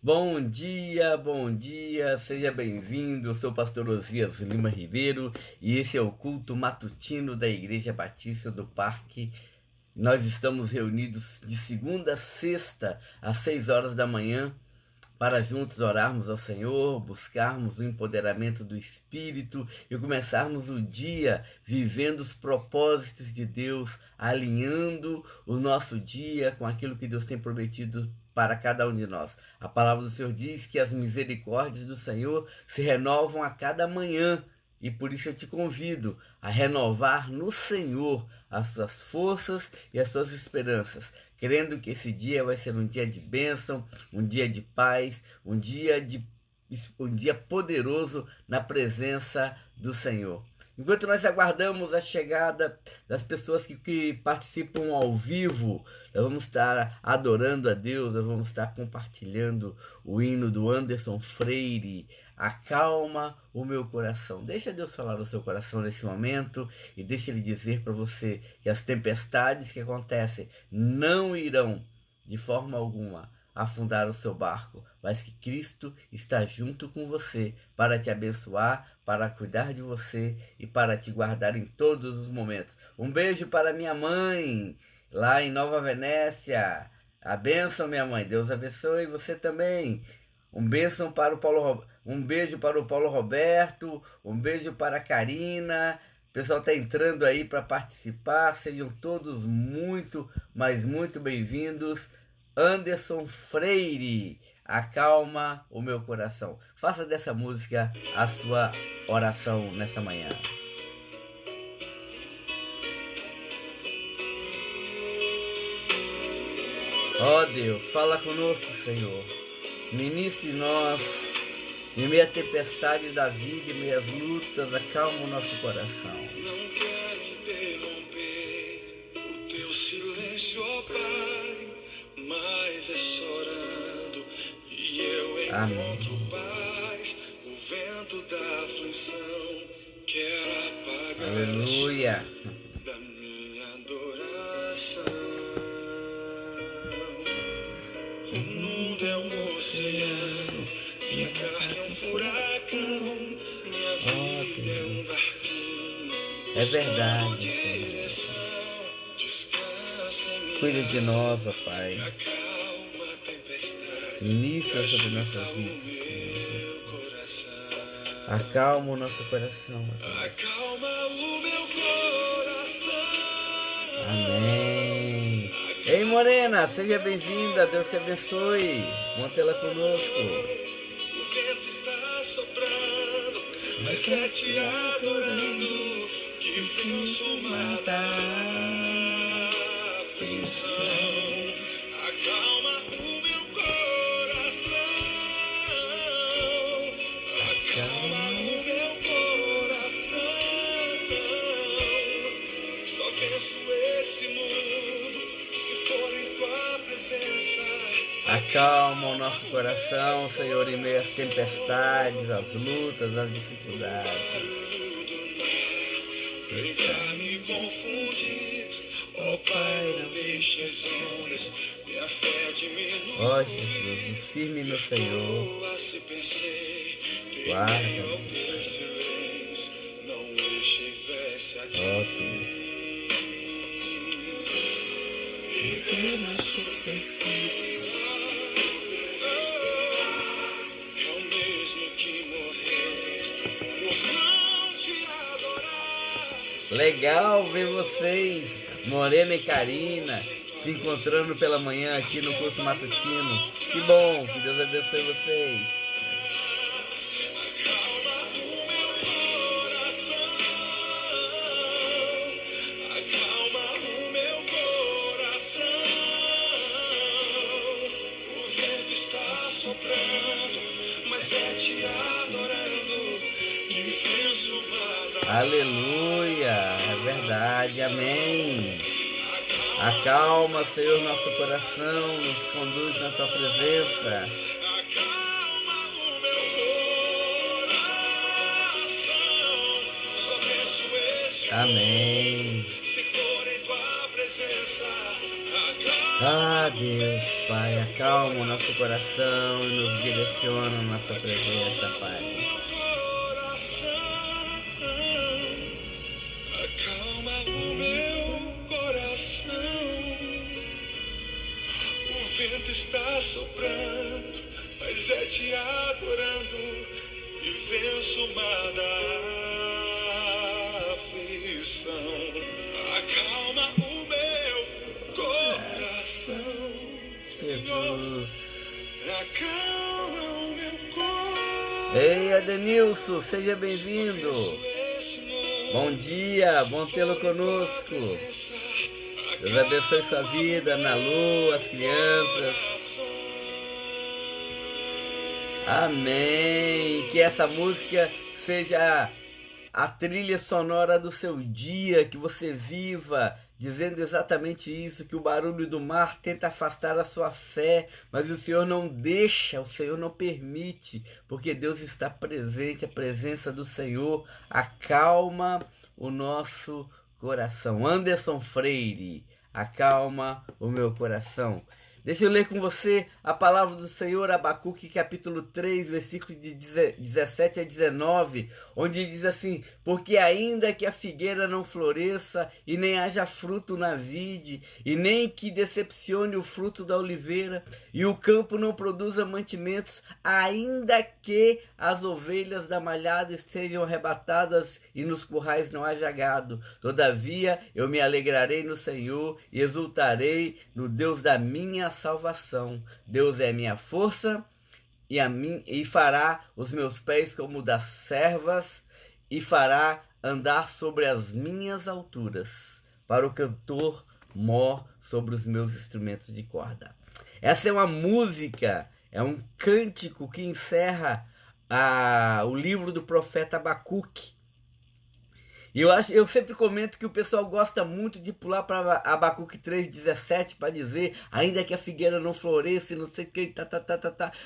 Bom dia, seja bem-vindo. Eu sou o pastor Osias Lima Ribeiro e esse é o culto matutino da Igreja Batista do Parque. Nós estamos reunidos de segunda a sexta, às 6 horas da manhã, para juntos orarmos ao Senhor, buscarmos o empoderamento do Espírito e começarmos o dia vivendo os propósitos de Deus, alinhando o nosso dia com aquilo que Deus tem prometido para cada um de nós. A palavra do Senhor diz que as misericórdias do Senhor se renovam a cada manhã. E por isso eu te convido a renovar no Senhor as suas forças e as suas esperanças, crendo que esse dia vai ser um dia de bênção, um dia de paz, um dia poderoso na presença do Senhor. Enquanto nós aguardamos a chegada das pessoas que participam ao vivo, nós vamos estar adorando a Deus, nós vamos estar compartilhando o hino do Anderson Freire, Acalma o Meu Coração. Deixa Deus falar no seu coração nesse momento e deixa Ele dizer para você que as tempestades que acontecem não irão, de forma alguma, afundar o seu barco, mas que Cristo está junto com você para te abençoar, para cuidar de você e para te guardar em todos os momentos. Um beijo para minha mãe, lá em Nova Venécia. A bênção, minha mãe. Deus abençoe você também. Um beijo para o Paulo Roberto, um beijo para a Karina. O pessoal está entrando aí para participar. Sejam todos muito, mas muito bem-vindos. Anderson Freire, Acalma o Meu Coração. Faça dessa música a sua oração nessa manhã. Ó Deus, fala conosco, Senhor. Ministre nós, em meio à tempestade da vida, em meio às lutas, acalma o nosso coração. Não quero interromper o teu silêncio, ó Pai, mas é chorando e eu encontro paz. O vento da aflição quer apagar Aleluia. a chama da minha adoração. O mundo é um oceano, minha carne é um furacão, minha vida é um barquinho. É verdade, Senhor. Cuida de nós, ó Pai. Ministra sobre nossas vidas, Senhor Jesus. Acalma o nosso coração, ó Deus. Acalma o meu coração. Amém. Ei, Morena, seja bem-vinda. Deus te abençoe. Mantê-la conosco. O vento está soprando, mas é te adorando que venço matar a aflição. Acalma o meu coração. Acalma o meu coração. Só venço esse mundo se for em tua presença. Acalma o nosso coração, Senhor, em meio às tempestades, às lutas, às dificuldades. Vem pra me confundir, ó Pai, não deixe as ondas, minha fé diminui. Ó Jesus, firme no Senhor. Se pensei que Guarda, em meio ao teu silêncio não estivesse aqui. Ó Deus. É o mesmo que morrer por não te adorar. Legal ver vocês, Morena e Karina, se encontrando pela manhã aqui no culto matutino. Que bom, que Deus abençoe vocês. Acalma o meu coração. Acalma o meu coração. O vento está soprando, mas é te adorando e venço matar. Aleluia, é verdade, amém. Acalma, Senhor, nosso coração, nos conduz na tua presença. Acalma o meu coração. Só penso esse Amém. se for em tua presença. Acalma Ah, Deus, Pai, acalma o nosso coração e nos direciona na nossa presença, Pai. Acalma o meu coração. O vento está soprando, mas é te adorando e venço o mar da aflição. Acalma o meu coração, Jesus. acalma o meu coração. Ei, Adenilson, seja bem-vindo. Bom dia, bom tê-lo conosco. Deus abençoe sua vida, Ana Lu, as crianças. Amém. Que essa música seja a trilha sonora do seu dia, que você viva dizendo exatamente isso, que o barulho do mar tenta afastar a sua fé, mas o Senhor não deixa, o Senhor não permite, porque Deus está presente, a presença do Senhor acalma o nosso coração. Anderson Freire, acalma o meu coração. Deixa eu ler com você a palavra do Senhor, Abacuque, capítulo 3, versículos de 17 a 19, onde diz assim: porque ainda que a figueira não floresça, e nem haja fruto na vide, e nem que decepcione o fruto da oliveira, e o campo não produza mantimentos, ainda que as ovelhas da malhada estejam arrebatadas, e nos currais não haja gado, todavia eu me alegrarei no Senhor, e exultarei no Deus da minha salvação. Deus é minha força e fará os meus pés como das servas e fará andar sobre as minhas alturas. Para o cantor mor sobre os meus instrumentos de corda. Essa é uma música, é um cântico que encerra o livro do profeta Abacuque. E eu sempre comento que o pessoal gosta muito de pular para Abacuque 3,17 para dizer, ainda que a figueira não floresça e não sei o que,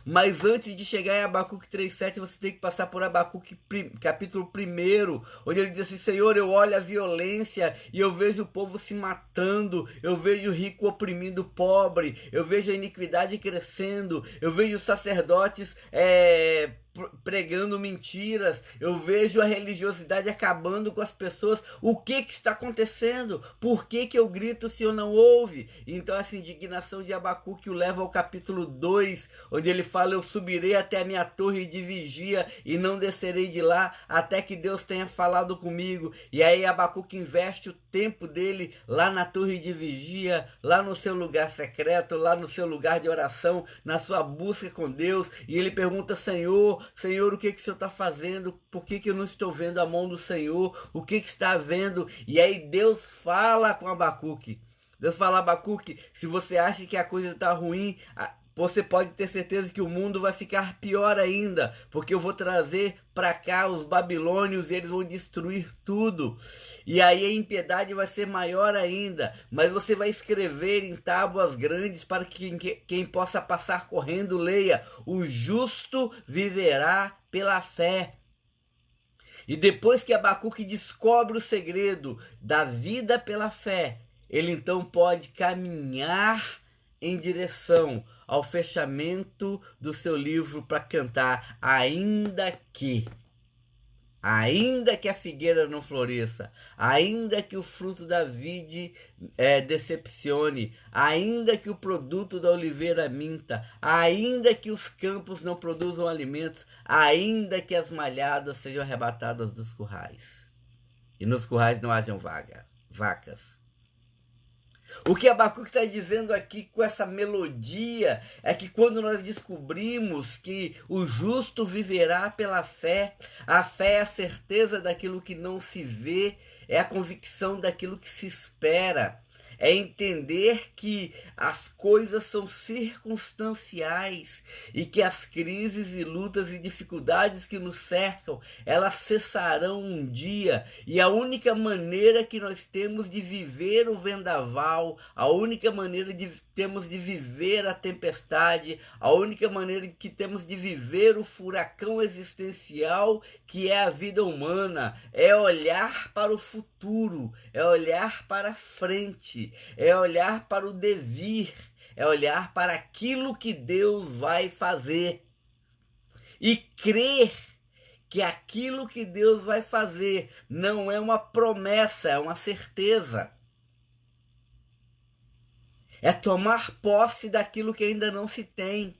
Mas antes de chegar em Abacuque 3,7, você tem que passar por Abacuque capítulo 1, onde ele diz assim: Senhor, eu olho a violência e eu vejo o povo se matando, eu vejo o rico oprimindo o pobre, eu vejo a iniquidade crescendo, eu vejo os sacerdotes pregando mentiras, eu vejo a religiosidade acabando com as pessoas. O que está acontecendo? Por que eu grito, o Senhor não ouve? Então essa indignação de Abacuque o leva ao capítulo 2, onde ele fala: eu subirei até a minha torre de vigia e não descerei de lá até que Deus tenha falado comigo. E aí Abacuque investe o tempo dele lá na torre de vigia, lá no seu lugar secreto, lá no seu lugar de oração, na sua busca com Deus, e ele pergunta: Senhor, o que o Senhor está fazendo? Por que eu não estou vendo a mão do Senhor? O que está havendo? E aí Deus fala com Abacuque. Deus fala: Abacuque, se você acha que a coisa está ruim, você pode ter certeza que o mundo vai ficar pior ainda, porque eu vou trazer para cá os babilônios e eles vão destruir tudo. E aí a impiedade vai ser maior ainda, mas você vai escrever em tábuas grandes para que quem possa passar correndo leia: o justo viverá pela fé. E depois que Abacuque descobre o segredo da vida pela fé, ele então pode caminhar em direção ao fechamento do seu livro para cantar: ainda que a figueira não floresça, ainda que o fruto da vide decepcione, ainda que o produto da oliveira minta, ainda que os campos não produzam alimentos, ainda que as malhadas sejam arrebatadas dos currais, e nos currais não hajam vacas. O que Abacuque está dizendo aqui com essa melodia é que quando nós descobrimos que o justo viverá pela fé, a fé é a certeza daquilo que não se vê, é a convicção daquilo que se espera, é entender que as coisas são circunstanciais e que as crises e lutas e dificuldades que nos cercam, elas cessarão um dia, e a única maneira que nós temos de viver o vendaval, a única maneira que temos de viver a tempestade, a única maneira que temos de viver o furacão existencial que é a vida humana, é olhar para o futuro, é olhar para frente. dele, é olhar para o devir, é olhar para aquilo que Deus vai fazer e crer que aquilo que Deus vai fazer não é uma promessa, é uma certeza. É tomar posse daquilo que ainda não se tem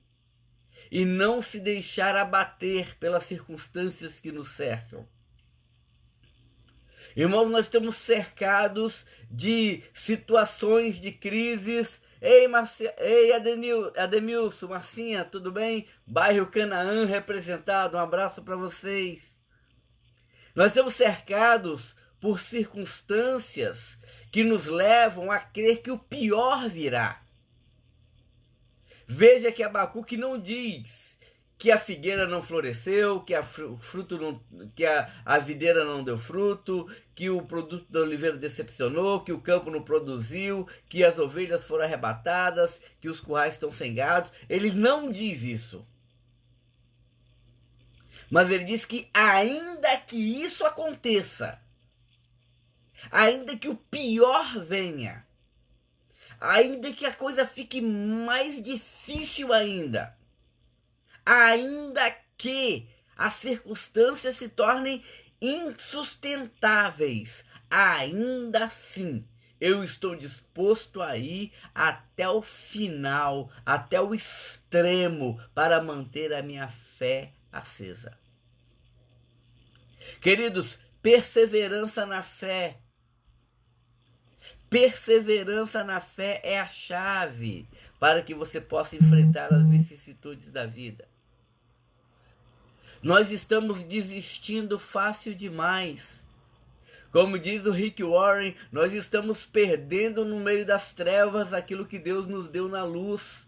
e não se deixar abater pelas circunstâncias que nos cercam. Irmãos, nós estamos cercados de situações de crises. Ei, Ademilson, Marcinha, tudo bem? Bairro Canaã representado, um abraço para vocês. Nós estamos cercados por circunstâncias que nos levam a crer que o pior virá. Veja que Abacuque não diz que a figueira não floresceu, que a videira não deu fruto, que o produto da oliveira decepcionou, que o campo não produziu, que as ovelhas foram arrebatadas, que os currais estão sem gados. Ele não diz isso. Mas ele diz que ainda que isso aconteça, ainda que o pior venha, ainda que a coisa fique mais difícil ainda que as circunstâncias se tornem insustentáveis, ainda assim eu estou disposto a ir até o final, até o extremo, para manter a minha fé acesa. Queridos, perseverança na fé. Perseverança na fé é a chave para que você possa enfrentar as vicissitudes da vida. Nós estamos desistindo fácil demais. Como diz o Rick Warren, nós estamos perdendo no meio das trevas aquilo que Deus nos deu na luz.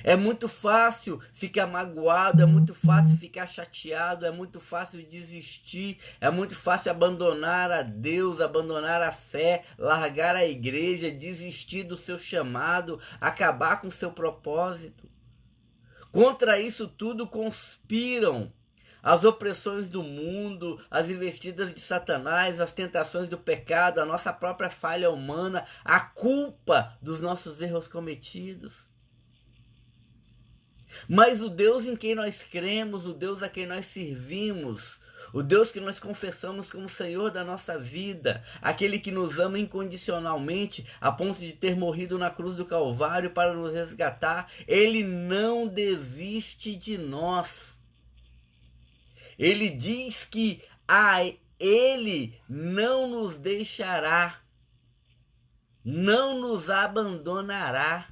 É muito fácil ficar magoado, é muito fácil ficar chateado, é muito fácil desistir, é muito fácil abandonar a Deus, abandonar a fé, largar a igreja, desistir do seu chamado, acabar com o seu propósito. Contra isso tudo conspiram as opressões do mundo, as investidas de Satanás, as tentações do pecado, a nossa própria falha humana, a culpa dos nossos erros cometidos. Mas o Deus em quem nós cremos, o Deus a quem nós servimos, o Deus que nós confessamos como Senhor da nossa vida, aquele que nos ama incondicionalmente, a ponto de ter morrido na cruz do Calvário para nos resgatar, ele não desiste de nós. Ele diz que ele não nos deixará, não nos abandonará.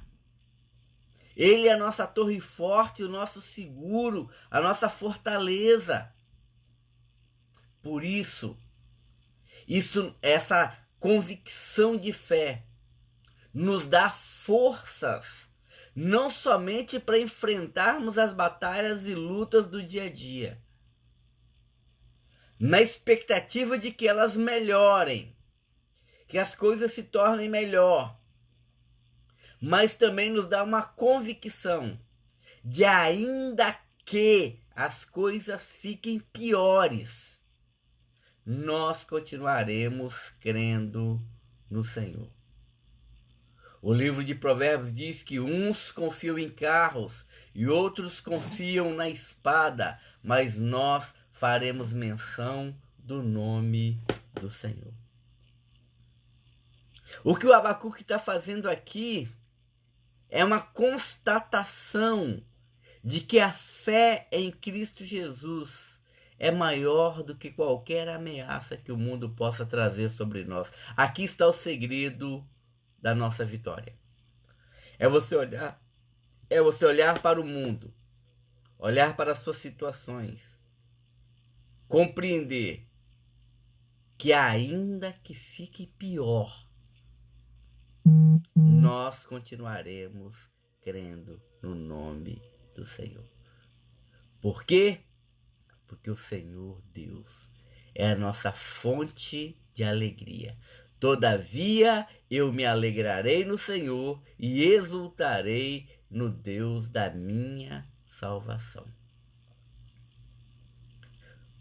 Ele é a nossa torre forte, o nosso seguro, a nossa fortaleza. Por isso, essa convicção de fé nos dá forças, não somente para enfrentarmos as batalhas e lutas do dia a dia, na expectativa de que elas melhorem, que as coisas se tornem melhor, mas também nos dá uma convicção de ainda que as coisas fiquem piores, nós continuaremos crendo no Senhor. O livro de Provérbios diz que uns confiam em carros e outros confiam na espada, mas nós faremos menção do nome do Senhor. O que o Abacuque está fazendo aqui é uma constatação de que a fé em Cristo Jesus é maior do que qualquer ameaça que o mundo possa trazer sobre nós. Aqui está o segredo da nossa vitória. É você olhar para o mundo, olhar para as suas situações, compreender que ainda que fique pior, nós continuaremos crendo no nome do Senhor. Por quê? Porque o Senhor Deus é a nossa fonte de alegria. Todavia eu me alegrarei no Senhor e exultarei no Deus da minha salvação.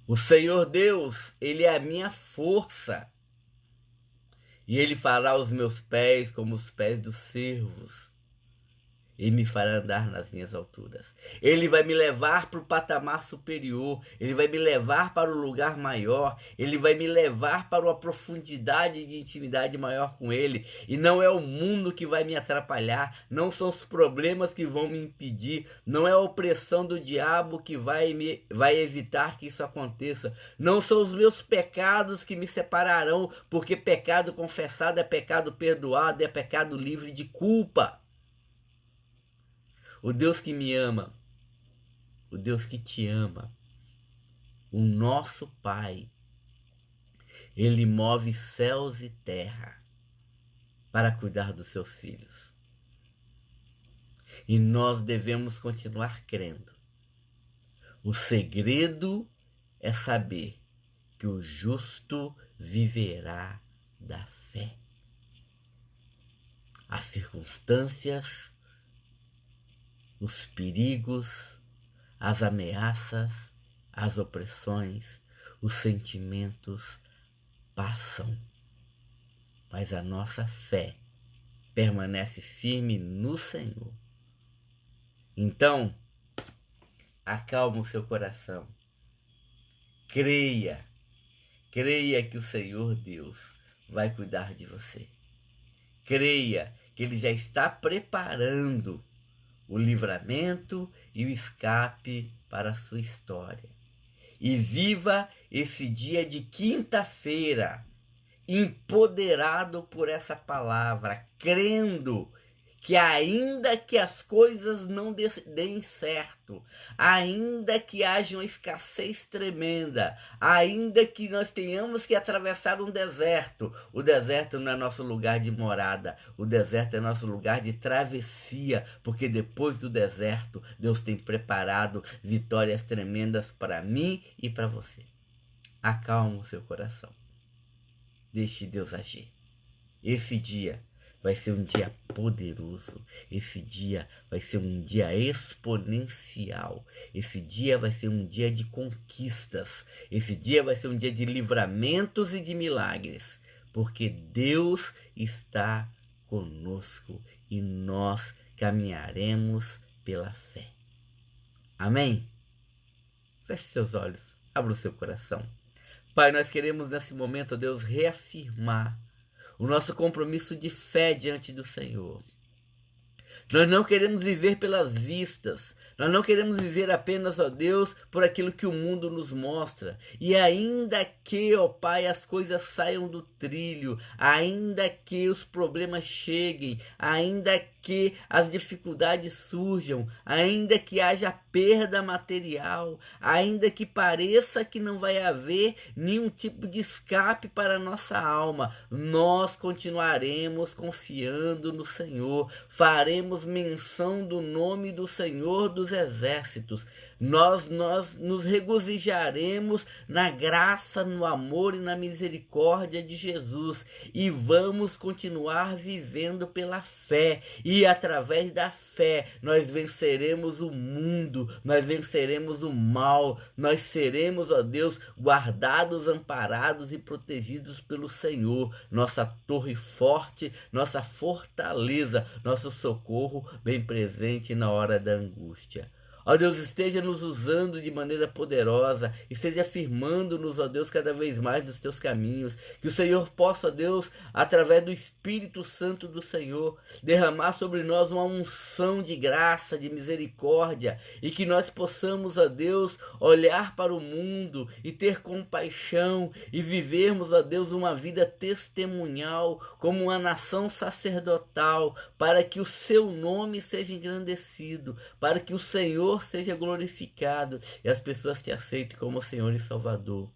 O Senhor Deus, ele é a minha força. E ele fará os meus pés como os pés dos cervos, e me fará andar nas minhas alturas. Ele vai me levar para o patamar superior, ele vai me levar para o lugar maior, ele vai me levar para uma profundidade de intimidade maior com ele. E não é o mundo que vai me atrapalhar, não são os problemas que vão me impedir, não é a opressão do diabo que vai evitar que isso aconteça, não são os meus pecados que me separarão, porque pecado confessado é pecado perdoado, é pecado livre de culpa. O Deus que me ama, o Deus que te ama, o nosso Pai, ele move céus e terra para cuidar dos seus filhos. E nós devemos continuar crendo. O segredo é saber que o justo viverá da fé. As circunstâncias, os perigos, as ameaças, as opressões, os sentimentos passam, mas a nossa fé permanece firme no Senhor. Então, acalma o seu coração. Creia que o Senhor Deus vai cuidar de você. Creia que Ele já está preparando o livramento e o escape para a sua história. E viva esse dia de quinta-feira, empoderado por essa palavra, crendo que ainda que as coisas não deem certo, ainda que haja uma escassez tremenda, ainda que nós tenhamos que atravessar um deserto, o deserto não é nosso lugar de morada, o deserto é nosso lugar de travessia, porque depois do deserto, Deus tem preparado vitórias tremendas para mim e para você. Acalma o seu coração. Deixe Deus agir. Esse dia vai ser um dia poderoso. Esse dia vai ser um dia exponencial. Esse dia vai ser um dia de conquistas. Esse dia vai ser um dia de livramentos e de milagres. Porque Deus está conosco e nós caminharemos pela fé. Amém? Feche seus olhos, abra o seu coração. Pai, nós queremos nesse momento, Deus, reafirmar o nosso compromisso de fé diante do Senhor. Nós não queremos viver pelas vistas. Nós não queremos viver apenas, ó Deus, por aquilo que o mundo nos mostra. E ainda que, ó Pai, as coisas saiam do trilho, ainda que os problemas cheguem, ainda que as dificuldades surjam, ainda que haja perda material, ainda que pareça que não vai haver nenhum tipo de escape para a nossa alma, nós continuaremos confiando no Senhor, faremos menção do nome do Senhor dos Exércitos, nós nos regozijaremos na graça, no amor e na misericórdia de Jesus e vamos continuar vivendo pela fé e através da fé nós venceremos o mundo, nós venceremos o mal, nós seremos, ó Deus, guardados, amparados e protegidos pelo Senhor, nossa torre forte, nossa fortaleza, nosso socorro bem presente na hora da angústia. Ó Deus, esteja nos usando de maneira poderosa, esteja afirmando-nos, ó Deus, cada vez mais nos teus caminhos, que o Senhor possa, ó Deus, através do Espírito Santo do Senhor, derramar sobre nós uma unção de graça, de misericórdia, e que nós possamos, ó Deus, olhar para o mundo e ter compaixão e vivermos, ó Deus, uma vida testemunhal, como uma nação sacerdotal, para que o seu nome seja engrandecido, para que o Senhor seja glorificado e as pessoas te aceitem como Senhor e Salvador.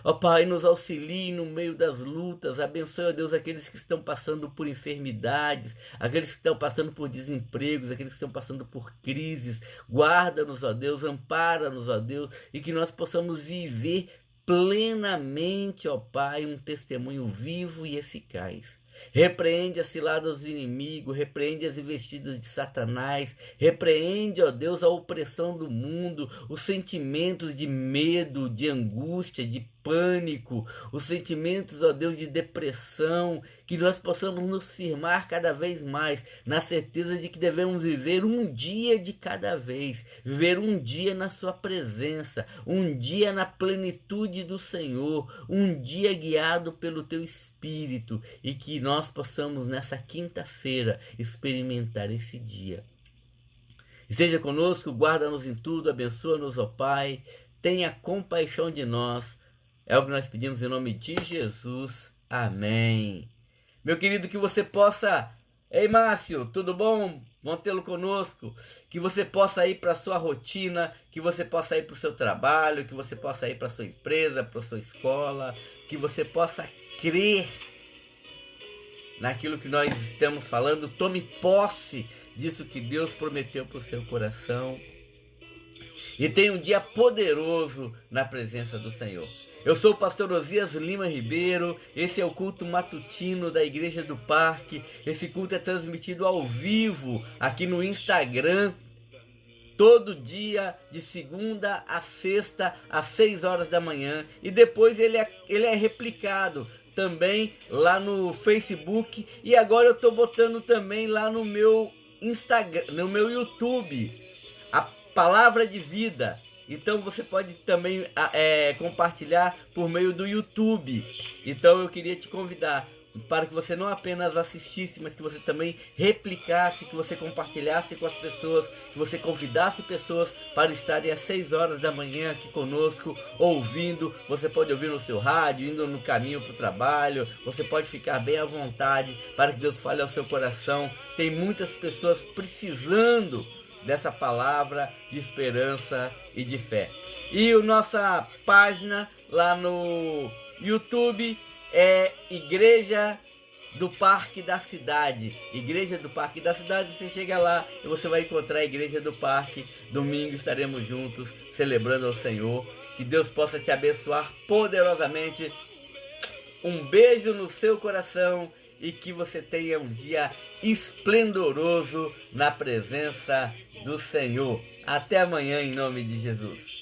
Ó Pai, nos auxilie no meio das lutas, abençoe, ó Deus, aqueles que estão passando por enfermidades, aqueles que estão passando por desempregos, aqueles que estão passando por crises, guarda-nos, ó Deus, ampara-nos, ó Deus, e que nós possamos viver plenamente, ó Pai, um testemunho vivo e eficaz. Repreende as ciladas do inimigo, repreende as investidas de Satanás, repreende, ó Deus, a opressão do mundo, os sentimentos de medo, de angústia, de pânico, os sentimentos, ó Deus, de depressão, que nós possamos nos firmar cada vez mais na certeza de que devemos viver um dia de cada vez, viver um dia na sua presença, um dia na plenitude do Senhor, um dia guiado pelo teu Espírito, e que nós possamos nessa quinta-feira experimentar esse dia. E seja conosco, guarda-nos em tudo, abençoa-nos, ó Pai, tenha compaixão de nós. É o que nós pedimos em nome de Jesus. Amém. Meu querido, que você possa... Ei, Márcio, tudo bom? Bom tê-lo conosco. Que você possa ir para a sua rotina, que você possa ir para o seu trabalho, que você possa ir para a sua empresa, para a sua escola, que você possa crer naquilo que nós estamos falando. Tome posse disso que Deus prometeu para o seu coração. E tenha um dia poderoso na presença do Senhor. Eu sou o pastor Osias Lima Ribeiro, esse é o culto matutino da Igreja do Parque. Esse culto é transmitido ao vivo aqui no Instagram, todo dia, de segunda a sexta, às 6 horas da manhã. E depois ele é replicado também lá no Facebook. E agora eu estou botando também lá no meu Instagram, no meu YouTube, a Palavra de Vida. Então você pode também compartilhar por meio do YouTube. Então eu queria te convidar para que você não apenas assistisse, mas que você também replicasse, que você compartilhasse com as pessoas, que você convidasse pessoas para estarem às 6 horas da manhã aqui conosco, ouvindo. Você pode ouvir no seu rádio, indo no caminho para o trabalho. Você pode ficar bem à vontade para que Deus fale ao seu coração. Tem muitas pessoas precisando dessa palavra de esperança e de fé. E a nossa página lá no YouTube é Igreja do Parque da Cidade. Igreja do Parque da Cidade, você chega lá e você vai encontrar a Igreja do Parque. Domingo estaremos juntos celebrando ao Senhor. Que Deus possa te abençoar poderosamente. Um beijo no seu coração e que você tenha um dia esplendoroso na presença do Senhor. Até amanhã, em nome de Jesus.